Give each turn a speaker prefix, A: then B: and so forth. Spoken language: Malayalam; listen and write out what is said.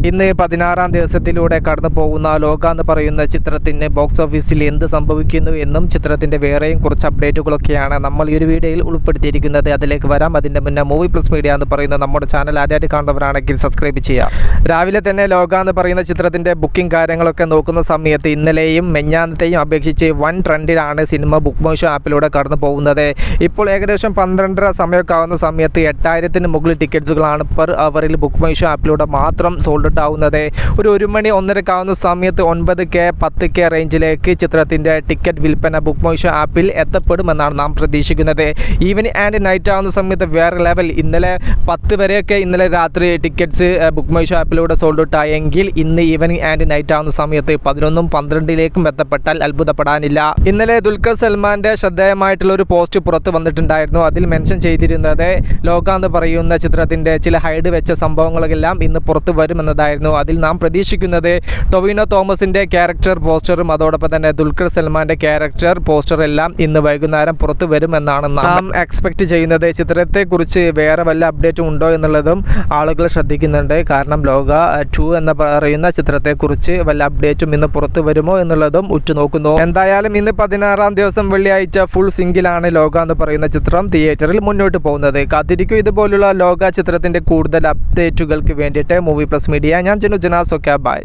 A: ഇന്ന് 16-ാം ദിവസത്തിലൂടെ കടന്നു പോകുന്ന ലോക എന്ന് പറയുന്ന ചിത്രത്തിന് ബോക്സ് ഓഫീസിൽ എന്ത് സംഭവിക്കുന്നു എന്നും ചിത്രത്തിൻ്റെ വേറെയും കുറച്ച് അപ്ഡേറ്റുകളൊക്കെയാണ് നമ്മൾ ഈ ഒരു വീഡിയോയിൽ ഉൾപ്പെടുത്തിയിരിക്കുന്നത്. അതിലേക്ക് വരാം. അതിൻ്റെ മുന്നേ മൂവി പ്ലസ് മീഡിയ എന്ന് പറയുന്ന നമ്മുടെ ചാനൽ ആദ്യമായിട്ട് കാണുന്നവരാണെങ്കിൽ സബ്സ്ക്രൈബ് ചെയ്യുക. രാവിലെ തന്നെ ലോക എന്ന് പറയുന്ന ചിത്രത്തിൻ്റെ ബുക്കിംഗ് കാര്യങ്ങളൊക്കെ നോക്കുന്ന സമയത്ത് ഇന്നലെയും മെഞ്ഞാന്നത്തെയും അപേക്ഷിച്ച് വൻ ട്രെൻഡിലാണ് സിനിമ ബുക്ക് മൈ ഷോ ആപ്പിലൂടെ കടന്നു പോകുന്നത്. ഇപ്പോൾ ഏകദേശം 12:30 സമയമൊക്കെ ആവുന്ന സമയത്ത് 8000-ന് മുകളിൽ ടിക്കറ്റ്സുകളാണ് പെർ അവറിൽ ബുക്ക് മൈ ഷോ ആപ്പിലൂടെ മാത്രം സോൾഡ് ഔട്ട് ആവുന്നത്. ഒരു 1 മണി 1:30 ആവുന്ന സമയത്ത് 9K 10K റേഞ്ചിലേക്ക് ചിത്രത്തിൻ്റെ ടിക്കറ്റ് വിൽപ്പന ബുക്ക് മൈ ഷോ ആപ്പിൽ എത്തപ്പെടുമെന്നാണ് നാം പ്രതീക്ഷിക്കുന്നത്. ഈവനിങ് ആൻഡ് നൈറ്റ് ആവുന്ന സമയത്ത് വേറെ ലെവൽ. ഇന്നലെ 10 വരെയൊക്കെ ഇന്നലെ രാത്രി ടിക്കറ്റ്സ് ബുക്ക് മൈ ഷോ ആപ്പിലൂടെ സോൾഡ് ഔട്ട് ആയെങ്കിൽ ഇന്ന് ഈവനിങ് ആൻഡ് നൈറ്റ് ആവുന്ന സമയത്ത് 11ഉം 12ലേക്കും എത്തപ്പെട്ടാൽ അത്ഭുതപ്പെടാനില്ല. ഇന്നലെ ദുൽഖർ സൽമാൻ്റെ ശ്രദ്ധേയമായിട്ടുള്ള ഒരു പോസ്റ്റ് പുറത്ത് വന്നിട്ടുണ്ടായിരുന്നു. അതിൽ മെൻഷൻ ചെയ്തിരുന്നത് ലോക എന്ന് പറയുന്ന ചിത്രത്തിൻ്റെ ചില ഹൈഡ് വെച്ച സംഭവങ്ങളെല്ലാം ഇന്ന് പുറത്ത് വരുമെന്നതായിരുന്നു. അതിൽ നാം പ്രതീക്ഷിക്കുന്നത് ടൊവിനോ തോമസിൻ്റെ ക്യാരക്ടർ പോസ്റ്ററും അതോടൊപ്പം തന്നെ ദുൽഖർ സൽമാൻ്റെ ക്യാരക്ടർ പോസ്റ്റർ എല്ലാം ഇന്ന് വൈകുന്നേരം പുറത്ത് വരുമെന്നാണ് നാം എക്സ്പെക്റ്റ് ചെയ്യുന്നത്. ചിത്രത്തെക്കുറിച്ച് വേറെ വല്ല അപ്ഡേറ്റും ഉണ്ടോ എന്നുള്ളതും ആളുകൾ ശ്രദ്ധിക്കുന്നുണ്ട്. കാരണം ലോക 2 എന്ന് പറയുന്ന ചിത്രത്തെക്കുറിച്ച് വല്ല അപ്ഡേറ്റും ഇന്ന് പുറത്ത് വരുമോ എന്നുള്ളതും ഉറ്റുനോക്കുന്നു. എന്തായാലും ഇന്ന് 16-ാം ദിവസം വെള്ളിയാഴ്ച ഫുൾ സിംഗിളാണ് ലോക എന്ന് പറയുന്ന ചിത്രം തിയേറ്ററിൽ മുന്നോട്ട് പോകുന്നത്. കാത്തിരിക്കും ഇതുപോലുള്ള ലോക ചിത്രത്തിൻ്റെ കൂടുതൽ അപ്ഡേറ്റുകൾക്ക് വേണ്ടിയിട്ട് മൂവി പ്ലസ് മീഡിയ. ഞാൻ ജനു ജനാസ്. Okay, by.